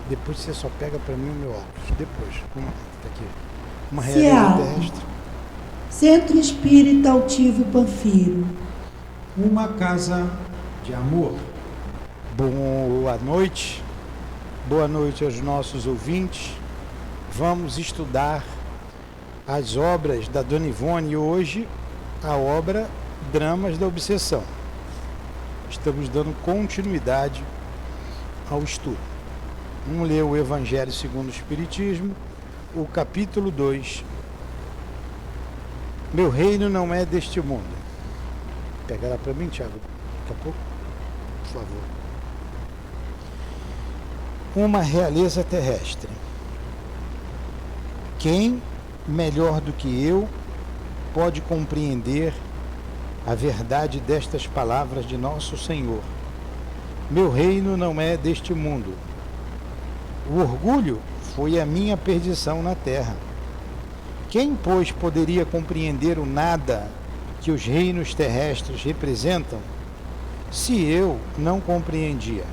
Depois você só pega para mim o meu óculos. Depois. Tá aqui. Uma realeza Seattle, terrestre. Centro Espírita Altivo Panfiro. Uma casa de amor. Boa noite. Boa noite aos nossos ouvintes. Vamos estudar as obras da Dona Ivone e hoje a obra Dramas da Obsessão. Estamos dando continuidade ao estudo. Vamos ler o Evangelho segundo o Espiritismo, o capítulo 2. Meu reino não é deste mundo. Pegará para mim, Tiago, daqui a pouco? Por favor. Uma realeza terrestre. Quem, melhor do que eu, pode compreender a verdade destas palavras de nosso Senhor? Meu reino não é deste mundo. O orgulho foi a minha perdição na terra. Quem, pois, poderia compreender o nada que os reinos terrestres representam, se eu não compreendia?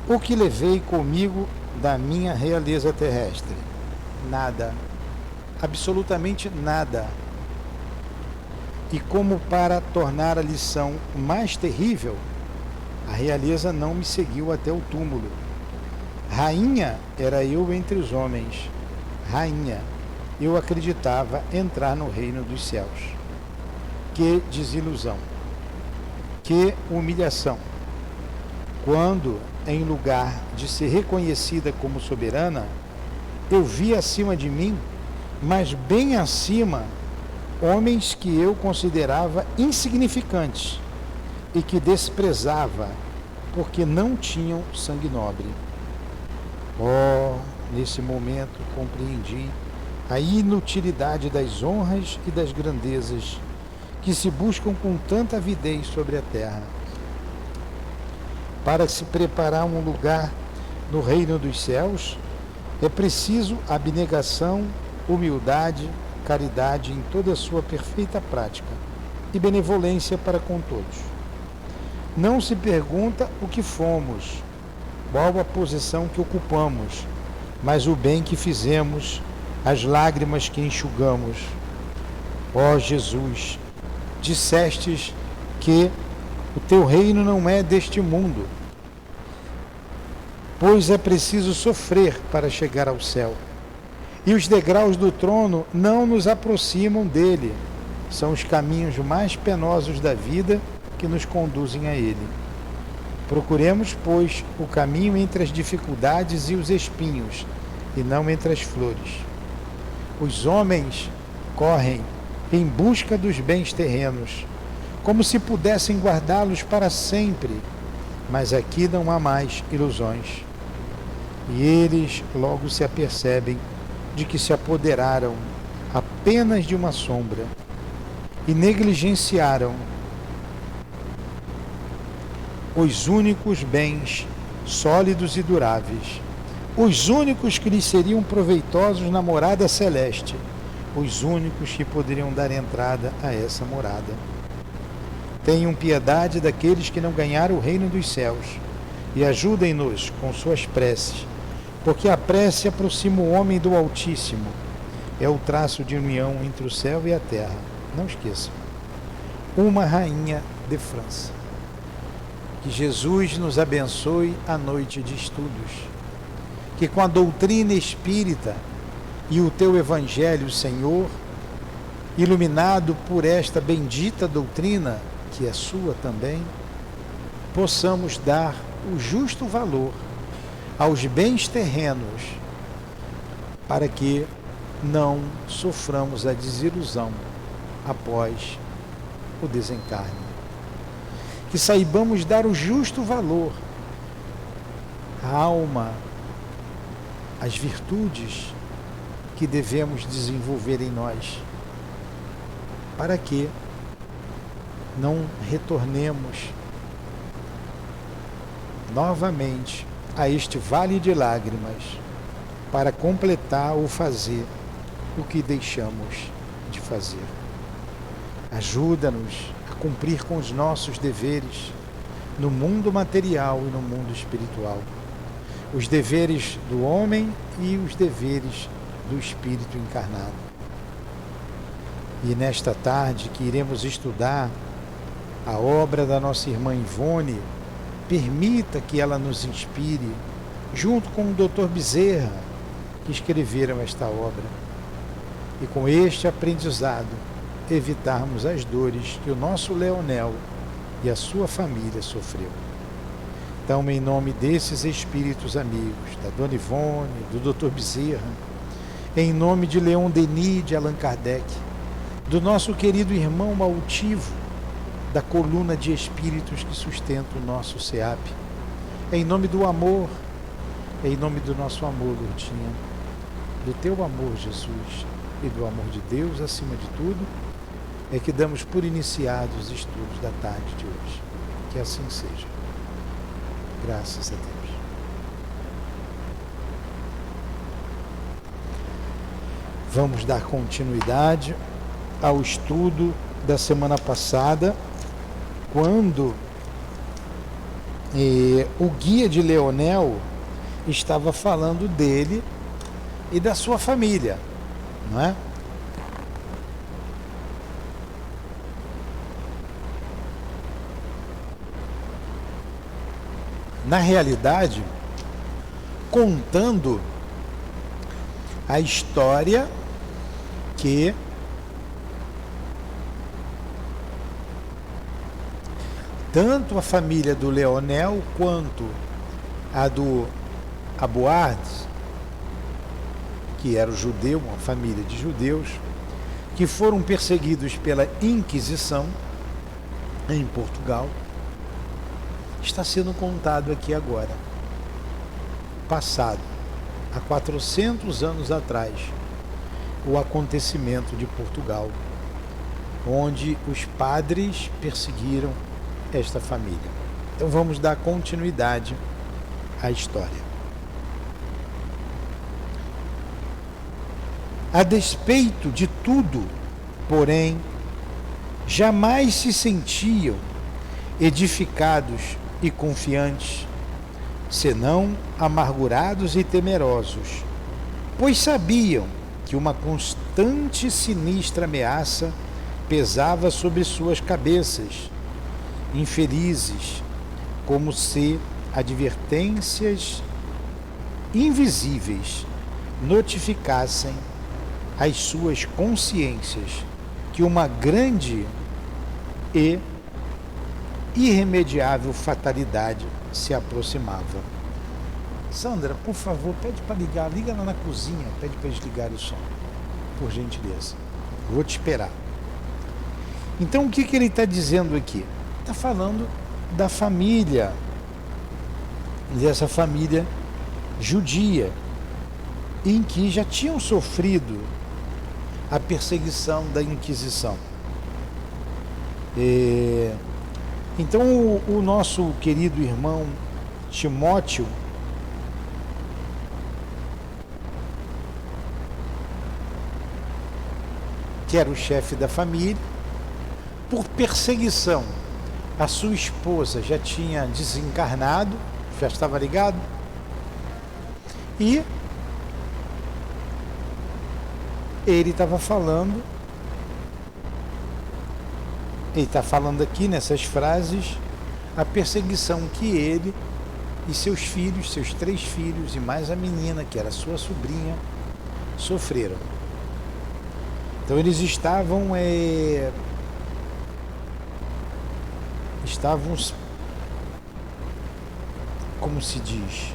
O que levei comigo da minha realeza terrestre? Nada. Absolutamente nada. E como para tornar a lição mais terrível, a realeza não me seguiu até o túmulo. Rainha era eu entre os homens. Rainha, eu acreditava entrar no reino dos céus. Que desilusão! Que humilhação! Quando, em lugar de ser reconhecida como soberana, eu vi acima de mim, mas bem acima, homens que eu considerava insignificantes e que desprezava porque não tinham sangue nobre. Oh, nesse momento compreendi a inutilidade das honras e das grandezas que se buscam com tanta avidez sobre a terra. Para se preparar um lugar no reino dos céus, é preciso abnegação, humildade, caridade em toda a sua perfeita prática e benevolência para com todos. Não se pergunta o que fomos, qual a posição que ocupamos, mas o bem que fizemos, as lágrimas que enxugamos. Ó Jesus, dissestes que o teu reino não é deste mundo, pois é preciso sofrer para chegar ao céu. E os degraus do trono não nos aproximam dele, são os caminhos mais penosos da vida que nos conduzem a ele. Procuremos, pois, o caminho entre as dificuldades e os espinhos, e não entre as flores. Os homens correm em busca dos bens terrenos, como se pudessem guardá-los para sempre, mas aqui não há mais ilusões. E eles logo se apercebem de que se apoderaram apenas de uma sombra e negligenciaram os únicos bens sólidos e duráveis, os únicos que lhes seriam proveitosos na morada celeste, os únicos que poderiam dar entrada a essa morada. Tenham piedade daqueles que não ganharam o reino dos céus e ajudem-nos com suas preces, porque a prece aproxima o homem do Altíssimo, é o traço de união entre o céu e a terra. Não esqueçam. Uma rainha de França. Que Jesus nos abençoe a noite de estudos. Que com a doutrina espírita e o teu Evangelho, Senhor, iluminado por esta bendita doutrina, que é sua também, possamos dar o justo valor aos bens terrenos, para que não soframos a desilusão após o desencarne. Que saibamos dar o justo valor à alma, às virtudes que devemos desenvolver em nós, para que não retornemos novamente a este vale de lágrimas para completar ou fazer o que deixamos de fazer. Ajuda-nos a cumprir com os nossos deveres no mundo material e no mundo espiritual. os deveres do homem e os deveres do espírito encarnado. E nesta tarde que iremos estudar a obra da nossa irmã Ivone, permita que ela nos inspire, junto com o Dr. Bezerra, que escreveram esta obra, e com este aprendizado evitarmos as dores que o nosso Leonel e a sua família sofreu. Então, em nome desses espíritos amigos, da Dona Ivone, do Dr. Bezerra, em nome de Leon Denis, de Allan Kardec, do nosso querido irmão altivo, da coluna de espíritos que sustenta o nosso SEAP, em nome do amor, em nome do nosso amor, Lourdinha, do teu amor, Jesus, e do amor de Deus acima de tudo, é que damos por iniciados os estudos da tarde de hoje. Que assim seja. Graças a Deus. Vamos dar continuidade ao estudo da semana passada, quando o guia de Leonel estava falando dele e da sua família, não é? Na realidade, contando a história que tanto a família do Leonel quanto a do Aboardes, que era o judeu, uma família de judeus, que foram perseguidos pela Inquisição em Portugal, está sendo contado aqui agora. Passado, há 400 anos atrás, o acontecimento de Portugal, onde os padres perseguiram esta família. Então vamos dar continuidade à história. A despeito de tudo, porém, jamais se sentiam edificados e confiantes, senão amargurados e temerosos, pois sabiam que uma constante e sinistra ameaça pesava sobre suas cabeças, infelizes, como se advertências invisíveis notificassem às suas consciências que uma grande e irremediável fatalidade se aproximava. Sandra, por favor, pede para ligar, liga lá na cozinha, pede para desligar o som, por gentileza. Vou te esperar. Então, o que ele está dizendo aqui? Está falando da família, dessa família judia, em que já tinham sofrido a perseguição da Inquisição. Então, o nosso querido irmão Timóteo, que era o chefe da família, por perseguição, a sua esposa já tinha desencarnado, já estava ligado, e ele estava falando, ele está falando aqui nessas frases a perseguição que ele e seus filhos, seus 3 filhos e mais a menina, que era sua sobrinha, sofreram. Então eles estavam como se diz,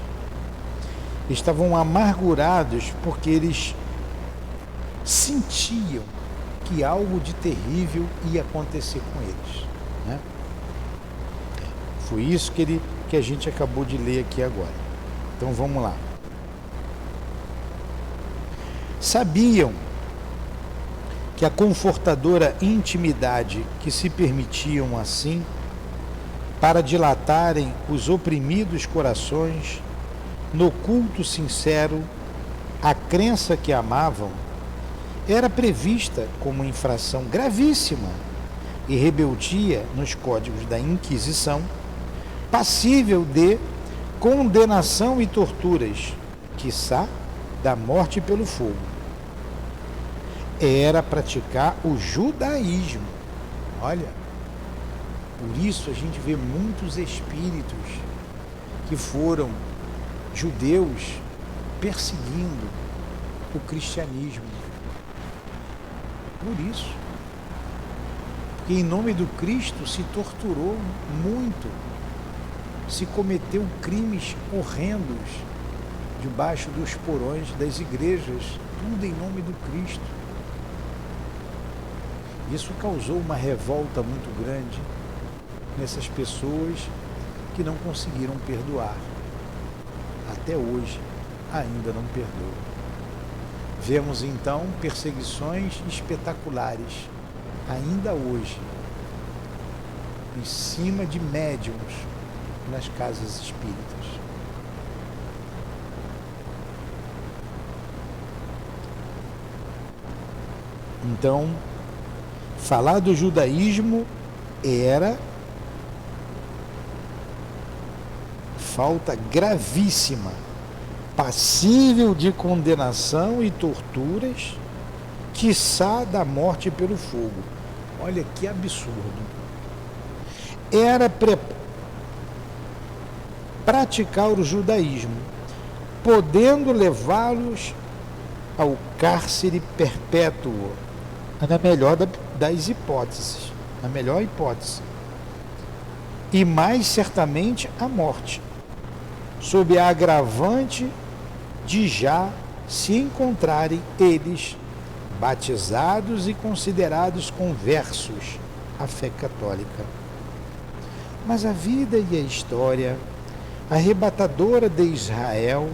estavam amargurados porque eles sentiam que algo de terrível ia acontecer com eles, né? Foi isso que a gente acabou de ler aqui agora. Então vamos lá. Sabiam que a confortadora intimidade que se permitiam assim, para dilatarem os oprimidos corações, no culto sincero, a crença que amavam, era prevista como infração gravíssima e rebeldia nos códigos da Inquisição, passível de condenação e torturas, quiçá da morte pelo fogo. Era praticar o judaísmo. Olha, por isso a gente vê muitos espíritos que foram judeus perseguindo o cristianismo. Por isso. Porque em nome do Cristo se torturou muito, se cometeu crimes horrendos debaixo dos porões das igrejas, tudo em nome do Cristo. Isso causou uma revolta muito grande nessas pessoas que não conseguiram perdoar. Até hoje ainda não perdoam. Vemos então perseguições espetaculares, ainda hoje, em cima de médiuns nas casas espíritas. Então, falar do judaísmo era falta gravíssima, passível de condenação e torturas, quiçá da morte pelo fogo. Olha que absurdo. Era praticar o judaísmo, podendo levá-los ao cárcere perpétuo, na melhor das hipóteses, na melhor hipótese, e mais certamente a morte, sob a agravante de já se encontrarem eles batizados e considerados conversos à fé católica. Mas a vida e a história arrebatadora de Israel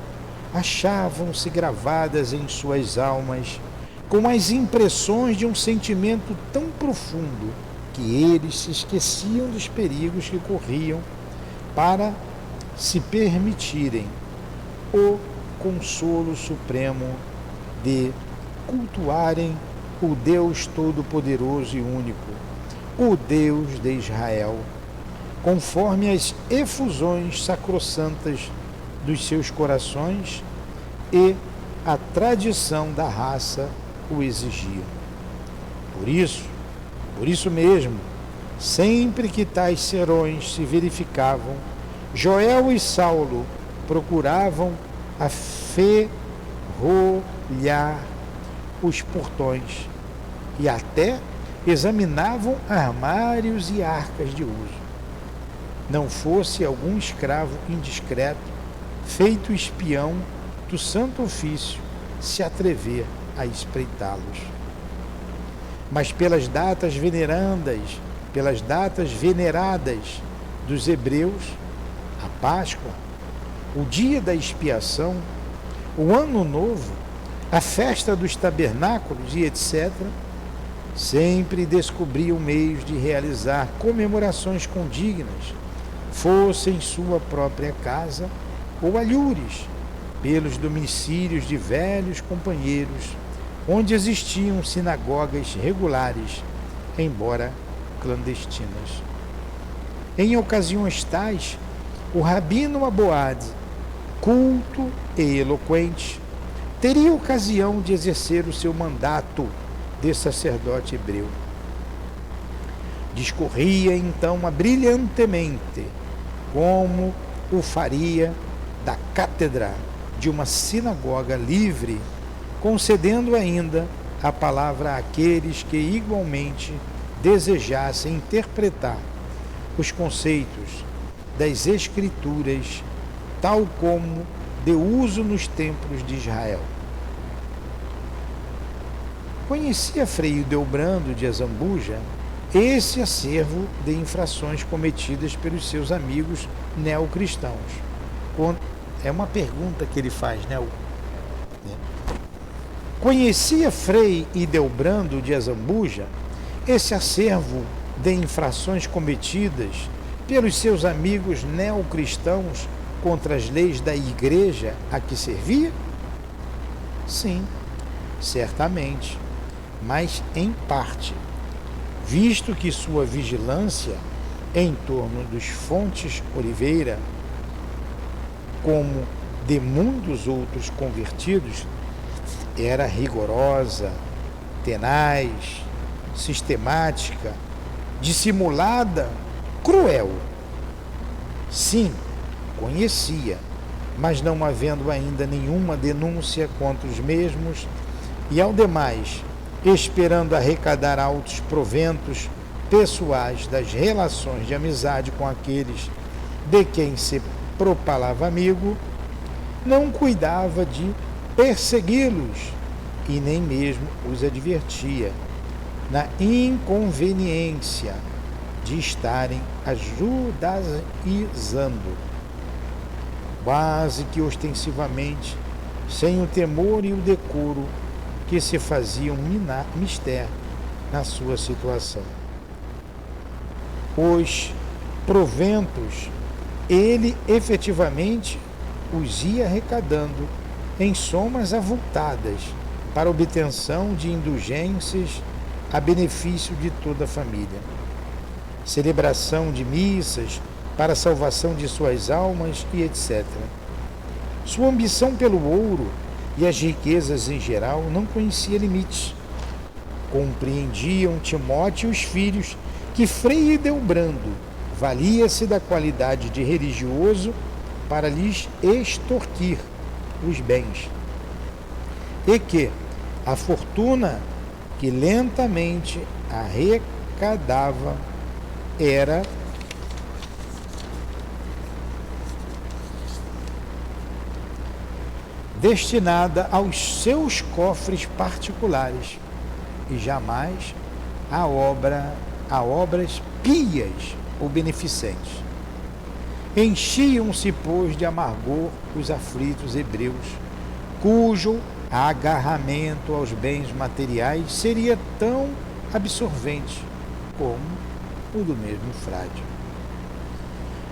achavam-se gravadas em suas almas com as impressões de um sentimento tão profundo que eles se esqueciam dos perigos que corriam para se permitirem o consolo supremo de cultuarem o Deus Todo-Poderoso e Único, o Deus de Israel, conforme as efusões sacrossantas dos seus corações e a tradição da raça o exigia. Por isso mesmo, sempre que tais serões se verificavam, Joel e Saulo procuravam aferrolhar os portões e até examinavam armários e arcas de uso. Não fosse algum escravo indiscreto, feito espião do santo ofício, se atrever a espreitá-los. Mas pelas datas veneradas dos hebreus, a Páscoa, o dia da expiação, o Ano Novo, a festa dos tabernáculos e etc., sempre descobriam meios de realizar comemorações condignas, fosse em sua própria casa ou alhures, pelos domicílios de velhos companheiros, onde existiam sinagogas regulares, embora clandestinas. Em ocasiões tais, o rabino Aboade, culto e eloquente, teria ocasião de exercer o seu mandato de sacerdote hebreu. Discorria então brilhantemente, como o faria da cátedra de uma sinagoga livre, concedendo ainda a palavra àqueles que igualmente desejassem interpretar os conceitos das Escrituras, tal como de uso nos templos de Israel. Conhecia Frei Hildebrando de Azambuja esse acervo de infrações cometidas pelos seus amigos neocristãos. É uma pergunta que ele faz, né? Conhecia Frei Hildebrando de Azambuja esse acervo de infrações cometidas pelos seus amigos neocristãos contra as leis da igreja a que servia? Sim, certamente, mas em parte, visto que sua vigilância em torno dos Fontes Oliveira como de muitos outros convertidos, era rigorosa, tenaz, sistemática, dissimulada, cruel. Sim, conhecia, mas não havendo ainda nenhuma denúncia contra os mesmos, e ao demais, esperando arrecadar altos proventos pessoais das relações de amizade com aqueles de quem se propalava amigo, não cuidava de persegui-los e nem mesmo os advertia na inconveniência de estarem ajudaizando, quase que ostensivamente, sem o temor e o decoro que se faziam mister na sua situação. Os proventos, ele efetivamente os ia arrecadando em somas avultadas para obtenção de indulgências a benefício de toda a família. Celebração de missas para a salvação de suas almas e etc. Sua ambição pelo ouro e as riquezas em geral não conhecia limites. Compreendiam Timóteo e os filhos que Frei Hildebrando valia-se da qualidade de religioso para lhes extorquir os bens, e que a fortuna que lentamente arrecadava era destinada aos seus cofres particulares e jamais a obras pias ou beneficentes. Enchiam-se, pois, de amargor os aflitos hebreus, cujo agarramento aos bens materiais seria tão absorvente como o do mesmo frade.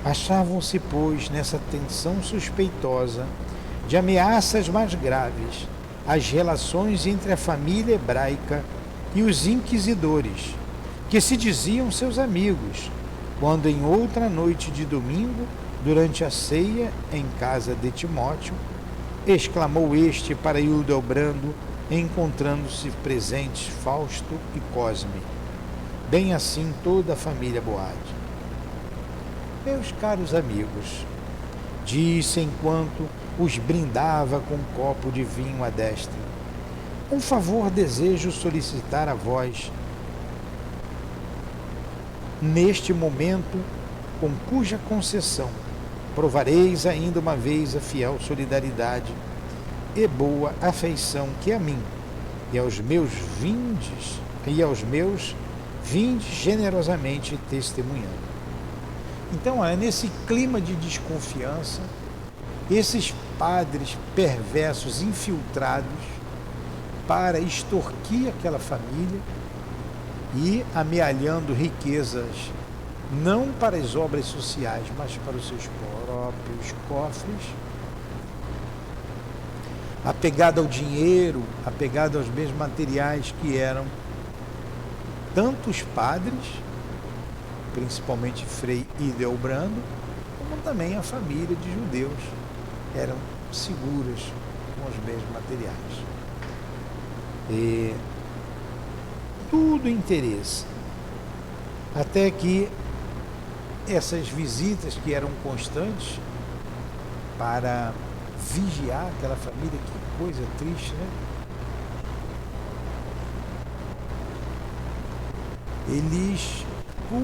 Achavam-se, pois, nessa tensão suspeitosa de ameaças mais graves às relações entre a família hebraica e os inquisidores, que se diziam seus amigos, quando em outra noite de domingo, durante a ceia em casa de Timóteo, exclamou este para Hildebrando, encontrando-se presentes Fausto e Cosme, bem assim toda a família Boade. Meus caros amigos, disse enquanto os brindava com um copo de vinho à destra, um favor desejo solicitar a vós, neste momento, com cuja concessão provareis ainda uma vez a fiel solidariedade e boa afeição que a mim e aos meus vindes generosamente testemunhando. Então, é nesse clima de desconfiança, esses padres perversos infiltrados para extorquir aquela família e amealhando riquezas não para as obras sociais, mas para os seus próprios cofres, apegado ao dinheiro, apegado aos bens materiais que eram tanto os padres, principalmente Frei Hildebrando, como também a família de judeus, eram seguras com os bens materiais. E tudo interesse, até que essas visitas que eram constantes para vigiar aquela família, que coisa triste, né? Eles, o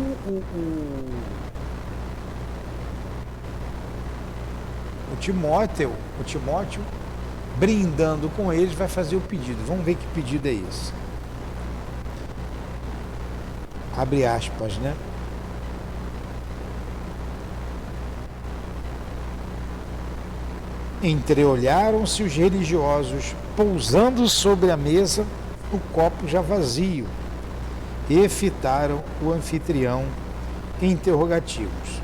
Timóteo, brindando com eles, vai fazer o pedido. Vamos ver que pedido é esse. Abre aspas, né? Entreolharam-se os religiosos, pousando sobre a mesa o copo já vazio, e fitaram o anfitrião interrogativos.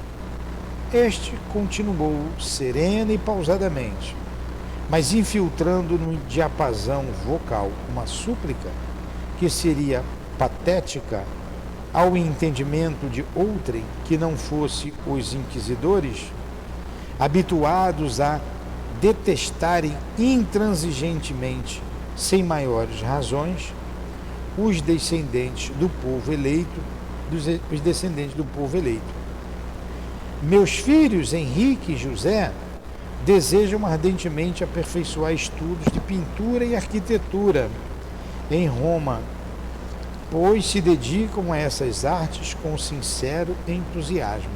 Este continuou sereno e pausadamente, mas infiltrando no diapasão vocal uma súplica que seria patética ao entendimento de outrem que não fosse os inquisidores, habituados a detestarem intransigentemente, sem maiores razões, os descendentes do povo eleito, Meus filhos, Henrique e José, desejam ardentemente aperfeiçoar estudos de pintura e arquitetura em Roma, pois se dedicam a essas artes com sincero entusiasmo.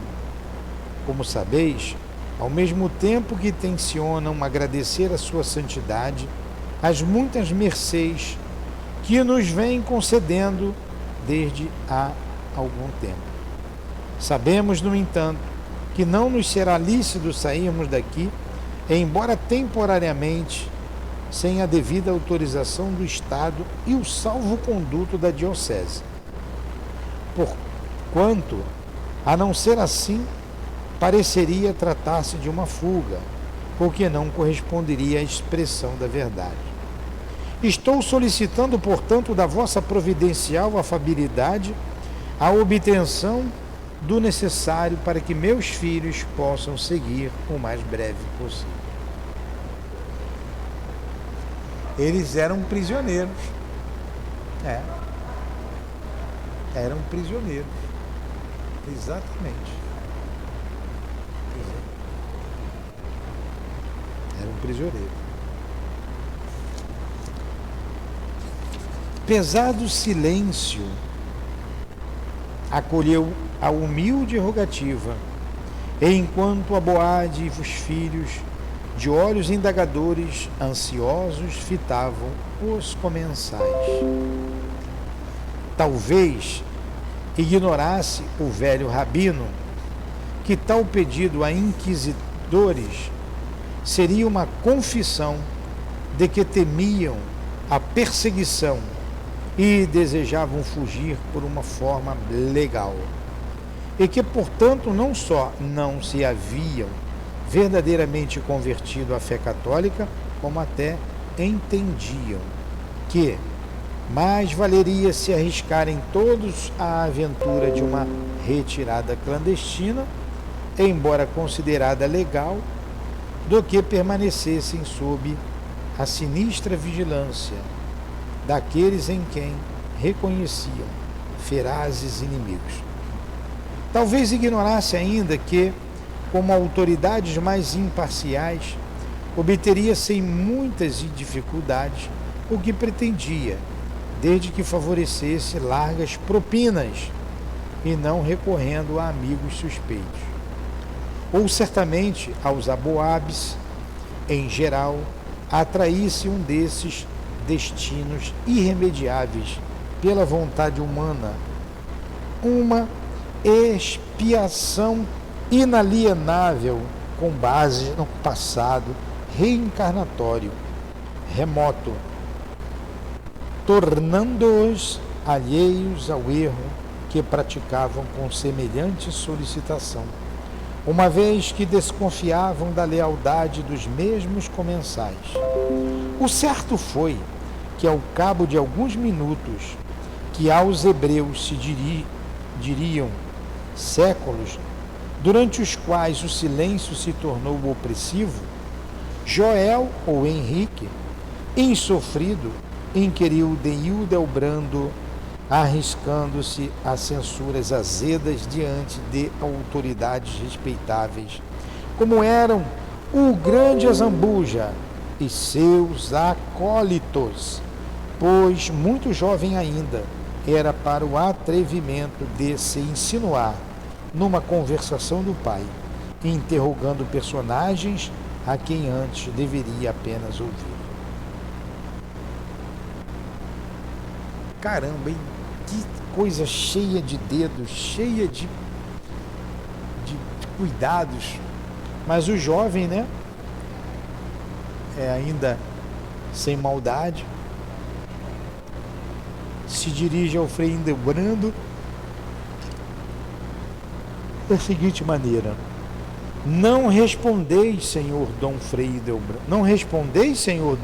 Como sabeis, ao mesmo tempo que tencionam agradecer a sua santidade, as muitas mercês que nos vem concedendo desde há algum tempo. Sabemos, no entanto, que não nos será lícito sairmos daqui, embora temporariamente, sem a devida autorização do Estado e o salvo-conduto da diocese. Porquanto, a não ser assim, pareceria tratar-se de uma fuga, o que não corresponderia à expressão da verdade. Estou solicitando, portanto, da vossa providencial afabilidade a obtenção do necessário para que meus filhos possam seguir o mais breve possível. Eles eram prisioneiros. Eram prisioneiros. Exatamente. Eram prisioneiros. Pesado silêncio acolheu a humilde rogativa, enquanto a Boade e os filhos, de olhos indagadores, ansiosos, fitavam os comensais. Talvez ignorasse o velho rabino que tal pedido a inquisidores seria uma confissão de que temiam a perseguição e desejavam fugir por uma forma legal, e que, portanto, não só não se haviam verdadeiramente convertido à fé católica, como até entendiam que mais valeria se arriscarem todos à aventura de uma retirada clandestina, embora considerada legal, do que permanecessem sob a sinistra vigilância daqueles em quem reconheciam ferazes inimigos. Talvez ignorasse ainda que, como autoridades mais imparciais, obteria sem muitas dificuldades o que pretendia, desde que favorecesse largas propinas e não recorrendo a amigos suspeitos. Ou certamente aos aboabes, em geral, atraísse um desses destinos irremediáveis pela vontade humana, uma expiação inalienável com base no passado reencarnatório remoto, tornando-os alheios ao erro que praticavam com semelhante solicitação, uma vez que desconfiavam da lealdade dos mesmos comensais. O certo foi que, ao cabo de alguns minutos, que aos hebreus se diriam séculos, durante os quais o silêncio se tornou opressivo, Joel ou Henrique, insofrido, inquiriu de Hildebrando, arriscando-se a censuras azedas diante de autoridades respeitáveis, como eram o grande Azambuja e seus acólitos, pois muito jovem ainda era para o atrevimento de se insinuar numa conversação do pai, interrogando personagens a quem antes deveria apenas ouvir. Caramba, hein? Que coisa cheia de dedos, cheia de cuidados. Mas o jovem, né? Ainda sem maldade, se dirige ao Frei Hildebrando da seguinte maneira: não respondeis, senhor Dom Frei Hildebrando. Não respondeis, senhor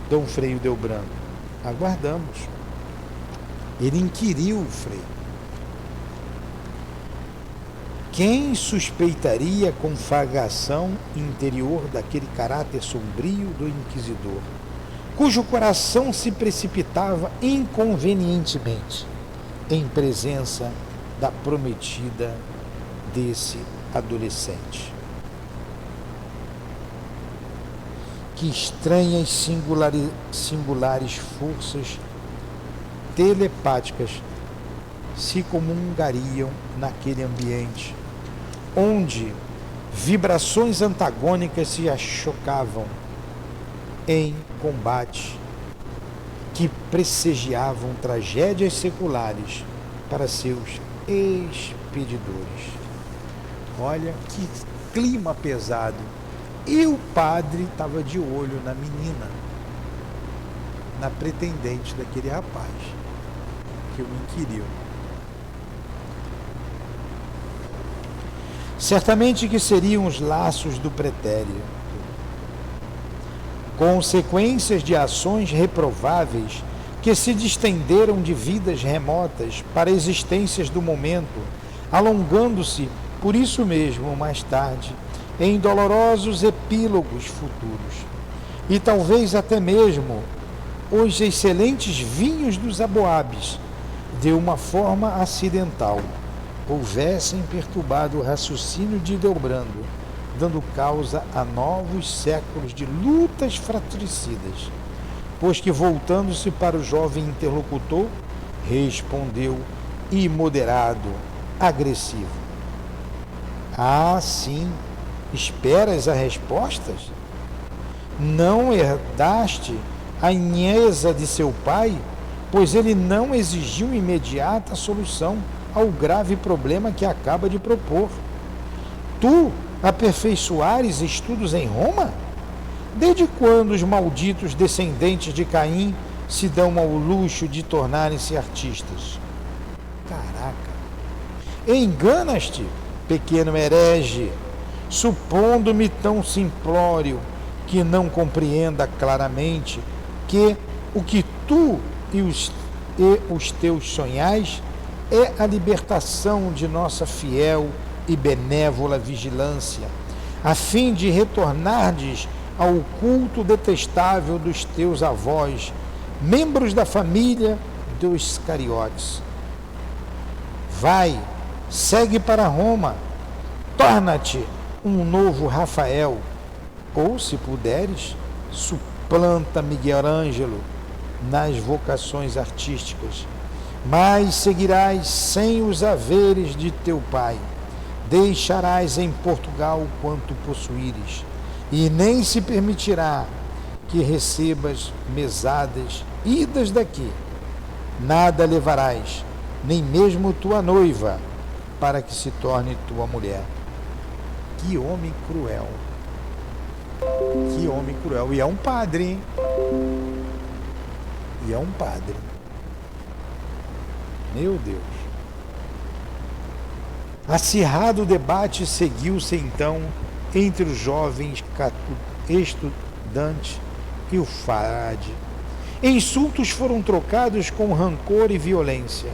Dom Frei Hildebrando. Aguardamos. Ele inquiriu o Frei. Quem suspeitaria a conflagração interior daquele caráter sombrio do inquisidor, cujo coração se precipitava inconvenientemente em presença da prometida desse adolescente? Que estranhas singulares forças telepáticas se comungariam naquele ambiente, onde vibrações antagônicas se chocavam em combate que prestigiavam tragédias seculares para seus expedidores. Olha que clima pesado. E o padre estava de olho na menina, na pretendente daquele rapaz que o inquiriu. Certamente que seriam os laços do pretérito, consequências de ações reprováveis que se distenderam de vidas remotas para existências do momento, alongando-se, por isso mesmo, mais tarde, em dolorosos epílogos futuros. E talvez até mesmo os excelentes vinhos dos aboabes, de uma forma acidental, houvessem perturbado o raciocínio de Hildebrando, dando causa a novos séculos de lutas fratricidas, pois que, voltando-se para o jovem interlocutor, respondeu imoderado, agressivo: "Ah, sim, esperas a resposta? Não herdaste a inhesa de seu pai, pois ele não exigiu imediata solução ao grave problema que acaba de propor. Tu aperfeiçoares estudos em Roma? Desde quando os malditos descendentes de Caim se dão ao luxo de tornarem-se artistas?" Caraca! Enganas-te, pequeno herege, supondo-me tão simplório que não compreenda claramente que o que tu e os teus sonhais é a libertação de nossa fiel e benévola vigilância, a fim de retornardes ao culto detestável dos teus avós, membros da família dos Iscariotes. Vai, segue para Roma, torna-te um novo Rafael, ou, se puderes, suplanta Miguel Ângelo nas vocações artísticas, mas seguirás sem os haveres de teu pai, deixarás em Portugal quanto possuíres, e nem se permitirá que recebas mesadas idas daqui. Nada levarás, nem mesmo tua noiva, para que se torne tua mulher. Que homem cruel! Que homem cruel! E é um padre, hein? E é um padre. Meu Deus! Acirrado debate seguiu-se então entre os jovens estudantes e o frade. Insultos foram trocados com rancor e violência,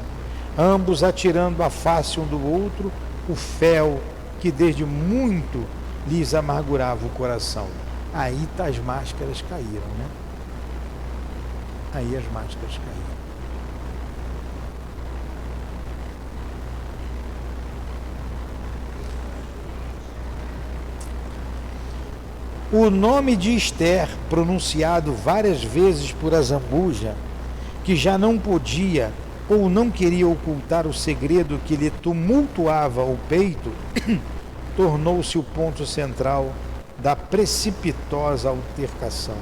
ambos atirando à face um do outro o fel que desde muito lhes amargurava o coração. Aí as máscaras caíram, né? Aí as máscaras caíram. O nome de Esther, pronunciado várias vezes por Azambuja, que já não podia ou não queria ocultar o segredo que lhe tumultuava o peito, tornou-se o ponto central da precipitosa altercação,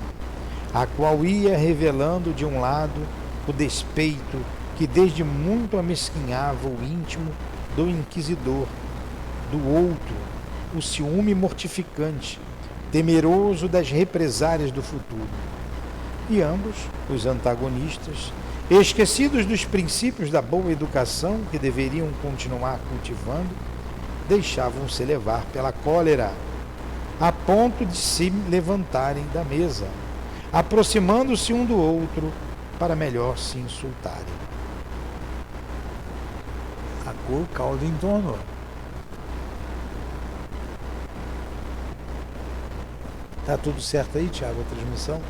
a qual ia revelando de um lado o despeito que desde muito amesquinhava o íntimo do inquisidor, do outro, o ciúme mortificante, temeroso das represálias do futuro. E ambos, os antagonistas, esquecidos dos princípios da boa educação que deveriam continuar cultivando, deixavam-se levar pela cólera, a ponto de se levantarem da mesa, aproximando-se um do outro para melhor se insultarem. O caldo entornou. Tá tudo certo aí, Tiago, a transmissão?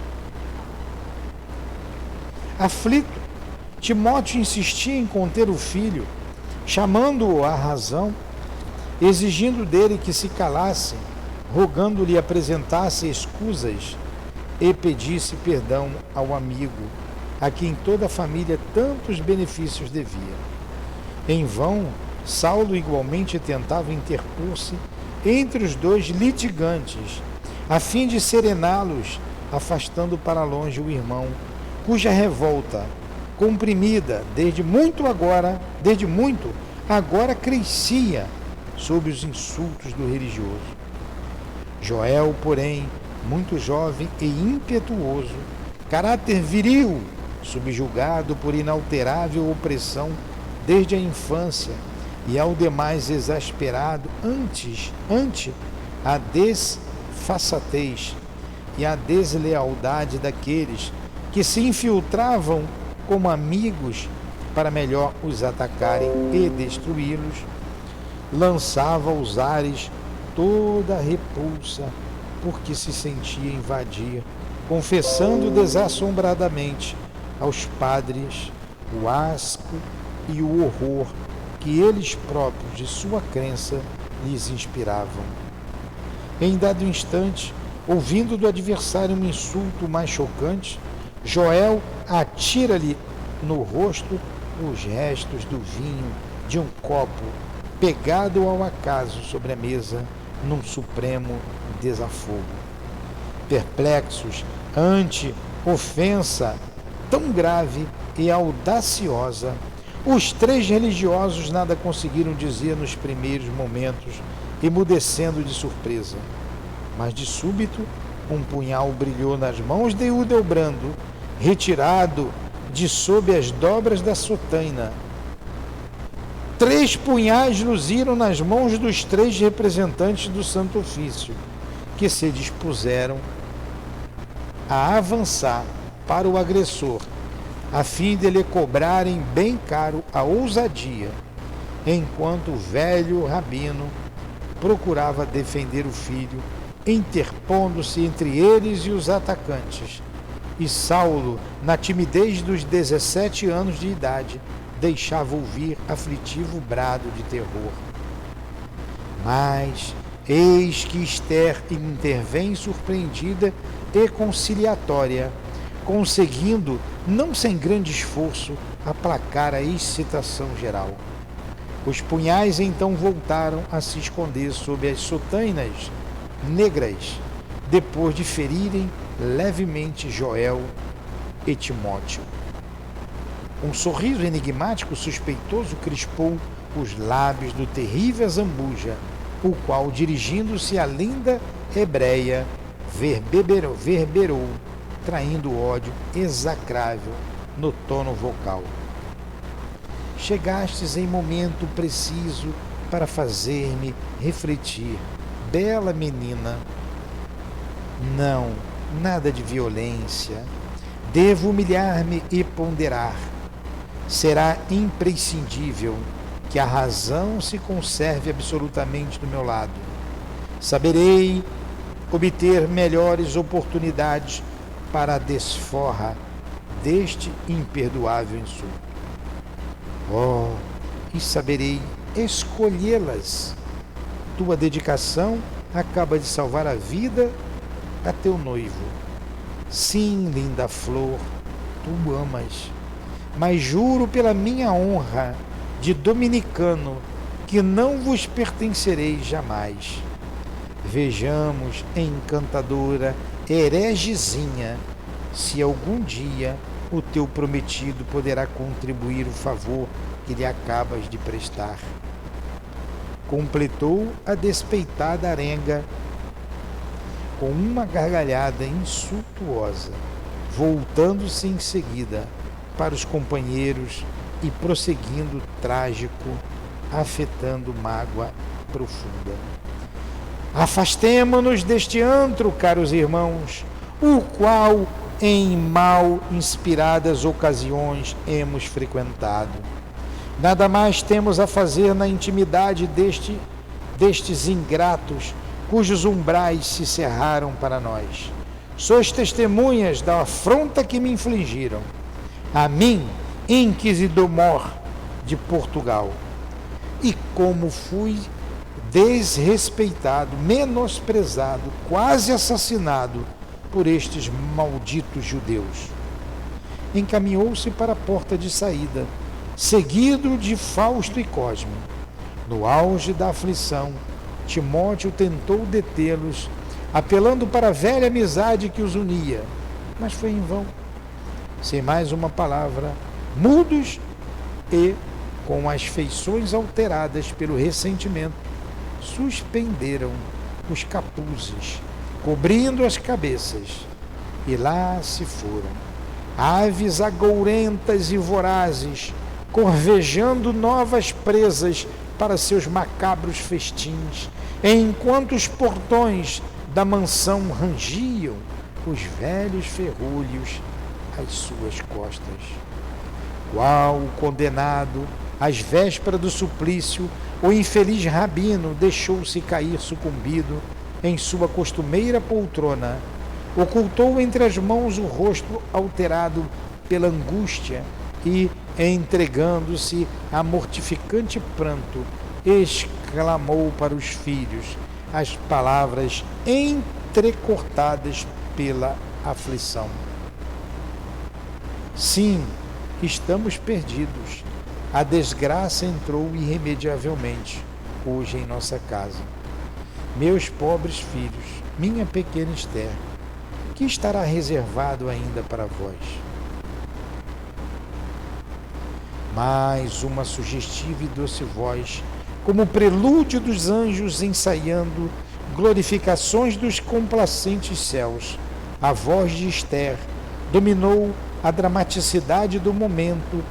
Aflito, Timóteo insistia em conter o filho, chamando-o à razão, exigindo dele que se calasse, rogando-lhe apresentasse escusas e pedisse perdão ao amigo, a quem toda a família tantos benefícios devia. Em vão, Saulo igualmente tentava interpor-se entre os dois litigantes, a fim de serená-los, afastando para longe o irmão, cuja revolta, comprimida desde muito, agora crescia sob os insultos do religioso. Joel, porém, muito jovem e impetuoso, caráter viril, subjugado por inalterável opressão desde a infância, e ao demais exasperado ante a desfaçatez e a deslealdade daqueles que se infiltravam como amigos para melhor os atacarem e destruí-los, lançava aos ares toda a repulsa porque se sentia invadir, confessando desassombradamente aos padres o asco e o horror que eles próprios de sua crença lhes inspiravam. Em dado instante, ouvindo do adversário um insulto mais chocante, Joel atira-lhe no rosto os restos do vinho de um copo pegado ao acaso sobre a mesa num supremo desafogo. Perplexos ante ofensa tão grave e audaciosa, os três religiosos nada conseguiram dizer nos primeiros momentos, emudecendo de surpresa. Mas de súbito, um punhal brilhou nas mãos de Hildebrando, retirado de sob as dobras da sotaina. 3 punhais luziram nas mãos dos 3 representantes do Santo Ofício, que se dispuseram a avançar para o agressor, a fim de lhe cobrarem bem caro a ousadia, enquanto o velho rabino procurava defender o filho, interpondo-se entre eles e os atacantes. E Saulo, na timidez dos 17 anos de idade, deixava ouvir aflitivo brado de terror. Mas eis que Esther intervém surpreendida e conciliatória, conseguindo, não sem grande esforço, aplacar a excitação geral. Os punhais então voltaram a se esconder sob as sotainas negras, depois de ferirem levemente Joel e Timóteo. Um sorriso enigmático suspeitoso crispou os lábios do terrível Zambuja, o qual, dirigindo-se à linda hebreia, verberou, traindo ódio execrável no tono vocal. Chegastes em momento preciso para fazer-me refletir, bela menina. Não, nada de violência. Devo humilhar-me e ponderar. Será imprescindível que a razão se conserve absolutamente do meu lado. Saberei obter melhores oportunidades para a desforra deste imperdoável insulto. Oh, e saberei escolhê-las. Tua dedicação acaba de salvar a vida a teu noivo. Sim, linda flor, tu amas, mas juro pela minha honra de dominicano que não vos pertencerei jamais. Vejamos, encantadora heregezinha, se algum dia o teu prometido poderá contribuir o favor que lhe acabas de prestar. Completou a despeitada arenga com uma gargalhada insultuosa, voltando-se em seguida para os companheiros e prosseguindo trágico, afetando mágoa profunda. Afastemo-nos deste antro, caros irmãos, o qual em mal inspiradas ocasiões hemos frequentado. Nada mais temos a fazer na intimidade destes ingratos cujos umbrais se cerraram para nós. Sois testemunhas da afronta que me infligiram, a mim, inquisidor-mor de Portugal. E como fui desrespeitado, menosprezado, quase assassinado por estes malditos judeus. Encaminhou-se para a porta de saída, seguido de Fausto e Cosme. No auge da aflição, Timóteo tentou detê-los, apelando para a velha amizade que os unia, mas foi em vão. Sem mais uma palavra, mudos e com as feições alteradas pelo ressentimento, suspenderam os capuzes, cobrindo as cabeças, e lá se foram, aves agourentas e vorazes, corvejando novas presas para seus macabros festins, enquanto os portões da mansão rangiam os velhos ferrolhos às suas costas. Qual o condenado, às vésperas do suplício, o infeliz rabino deixou-se cair sucumbido em sua costumeira poltrona, ocultou entre as mãos o rosto alterado pela angústia e, entregando-se a mortificante pranto, exclamou para os filhos as palavras entrecortadas pela aflição: sim, estamos perdidos. A desgraça entrou irremediavelmente hoje em nossa casa. Meus pobres filhos, minha pequena Esther, que estará reservado ainda para vós? Mais uma sugestiva e doce voz, como prelúdio dos anjos ensaiando glorificações dos complacentes céus. A voz de Esther dominou a dramaticidade do momento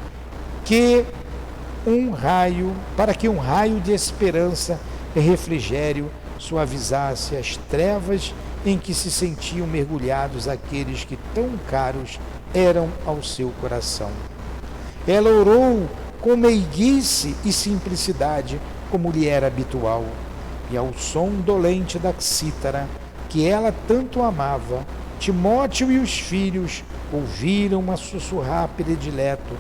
para que um raio de esperança e refrigério suavizasse as trevas em que se sentiam mergulhados aqueles que tão caros eram ao seu coração. Ela orou com meiguice e simplicidade, como lhe era habitual, e ao som dolente da cítara, que ela tanto amava, Timóteo e os filhos ouviram a sussurrar predileto,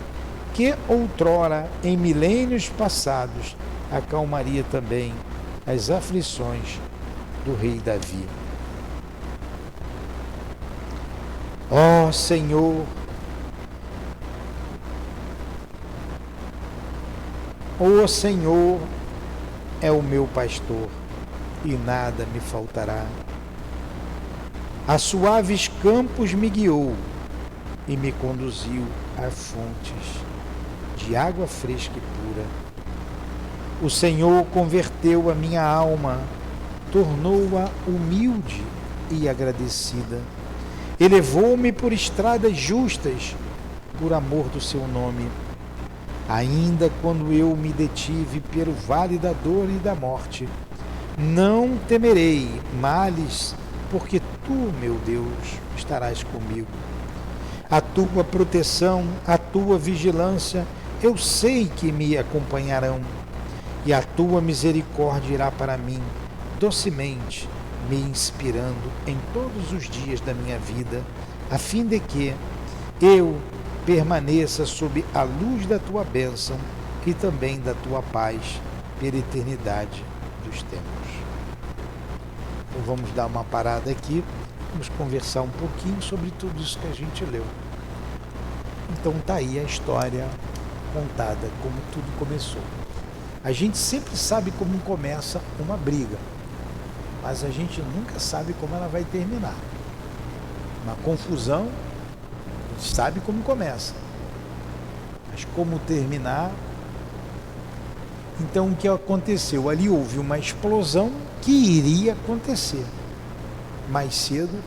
que outrora, em milênios passados, acalmaria também as aflições do rei Davi. Ó Senhor, o Senhor é o meu pastor, e nada me faltará. A suaves campos me guiou e me conduziu a fontes de água fresca e pura. O Senhor converteu a minha alma, tornou-a humilde e agradecida. Elevou-me por estradas justas, por amor do seu nome. Ainda quando eu me detive pelo vale da dor e da morte, não temerei males, porque tu, meu Deus, estarás comigo. A tua proteção, a tua vigilância, eu sei que me acompanharão, e a tua misericórdia irá para mim, docemente, me inspirando em todos os dias da minha vida, a fim de que eu permaneça sob a luz da tua bênção e também da tua paz pela eternidade dos tempos. Então vamos dar uma parada aqui, vamos conversar um pouquinho sobre tudo isso que a gente leu. Então tá aí a história contada, como tudo começou. A gente sempre sabe como começa uma briga, mas a gente nunca sabe como ela vai terminar. Uma confusão, a gente sabe como começa, mas como terminar. Então o que aconteceu? Ali houve uma explosão que iria acontecer mais cedo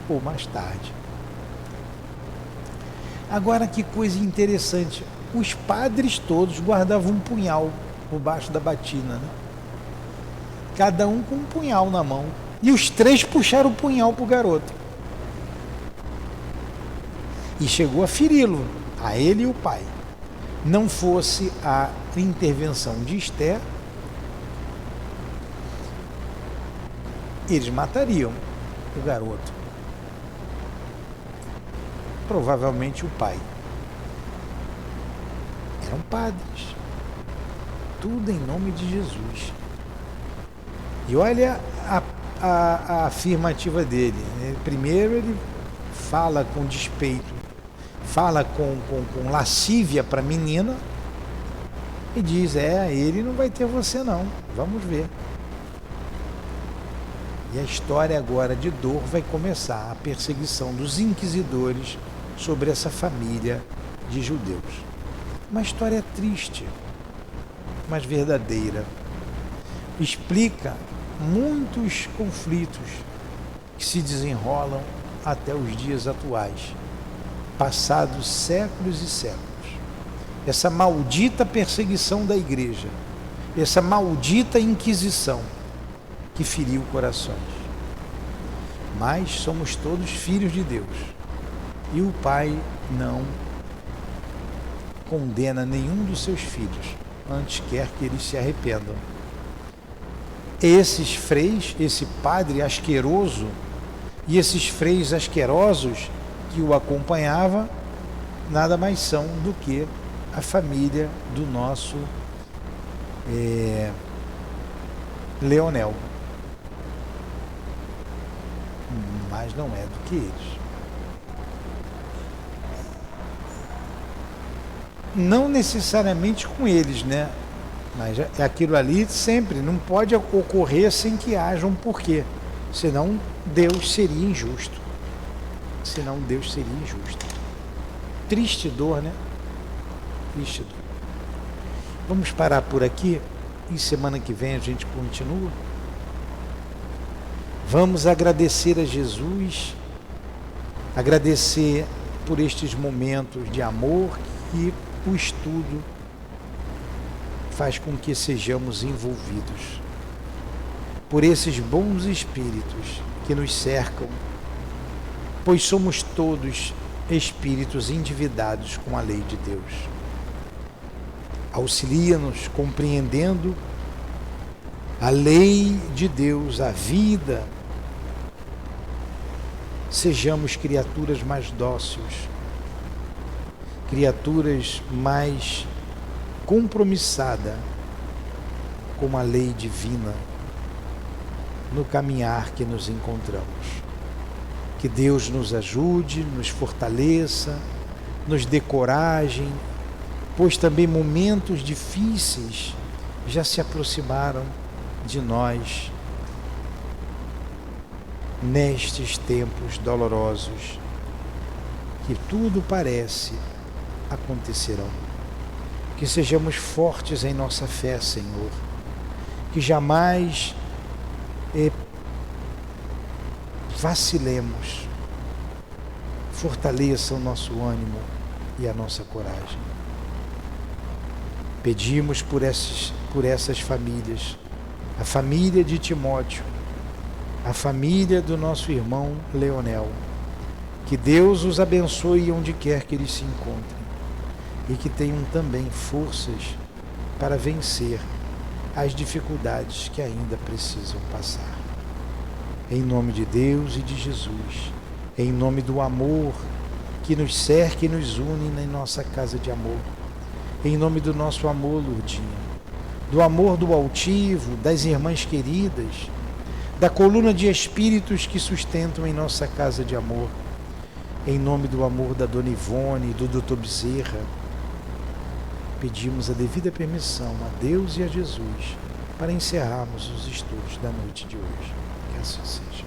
ou mais tarde. Agora que coisa interessante, os padres todos guardavam um punhal por baixo da batina, né? Cada um com um punhal na mão, e os três puxaram o punhal para o garoto. E chegou a feri-lo, a ele e o pai. Não fosse a intervenção de Esther, eles matariam o garoto. Provavelmente o pai. Eram padres. Tudo em nome de Jesus. E olha a afirmativa dele. Primeiro ele fala com despeito, fala com lascívia para a menina e diz, ele não vai ter você não, vamos ver. E a história agora de dor vai começar, a perseguição dos inquisidores sobre essa família de judeus. Uma história triste, mas verdadeira. Explica muitos conflitos que se desenrolam até os dias atuais, passados séculos e séculos. Essa maldita perseguição da igreja, essa maldita inquisição que feriu corações. Mas somos todos filhos de Deus e o Pai não condena nenhum dos seus filhos, antes quer que eles se arrependam. Esses freis, esse padre asqueroso e esses freis asquerosos que o acompanhavam, nada mais são do que a família do nosso Leonel. Mas não é do que eles. Não necessariamente com eles, né? Mas aquilo ali sempre não pode ocorrer sem que haja um porquê. Senão Deus seria injusto. Triste dor, né? Triste dor. Vamos parar por aqui e semana que vem a gente continua. Vamos agradecer a Jesus, agradecer por estes momentos de amor que o estudo faz com que sejamos envolvidos, por esses bons espíritos que nos cercam, pois somos todos espíritos endividados com a lei de Deus. Auxilia-nos compreendendo a lei de Deus, a vida. Sejamos criaturas mais dóceis, criaturas mais compromissadas com a lei divina no caminhar que nos encontramos. Que Deus nos ajude, nos fortaleça, nos dê coragem, pois também momentos difíceis já se aproximaram de nós nestes tempos dolorosos, que tudo parece acontecerão. Que sejamos fortes em nossa fé, Senhor, que jamais vacilemos, fortaleça o nosso ânimo e a nossa coragem. Pedimos por essas famílias, a família de Timóteo, a família do nosso irmão Leonel, que Deus os abençoe onde quer que eles se encontrem e que tenham também forças para vencer as dificuldades que ainda precisam passar. Em nome de Deus e de Jesus, em nome do amor que nos cerca e nos une na nossa casa de amor, em nome do nosso amor, Lourdinha, do amor do altivo, das irmãs queridas, da coluna de espíritos que sustentam em nossa casa de amor, em nome do amor da Dona Ivone e do Dr. Bezerra, pedimos a devida permissão a Deus e a Jesus para encerrarmos os estudos da noite de hoje. Que assim seja.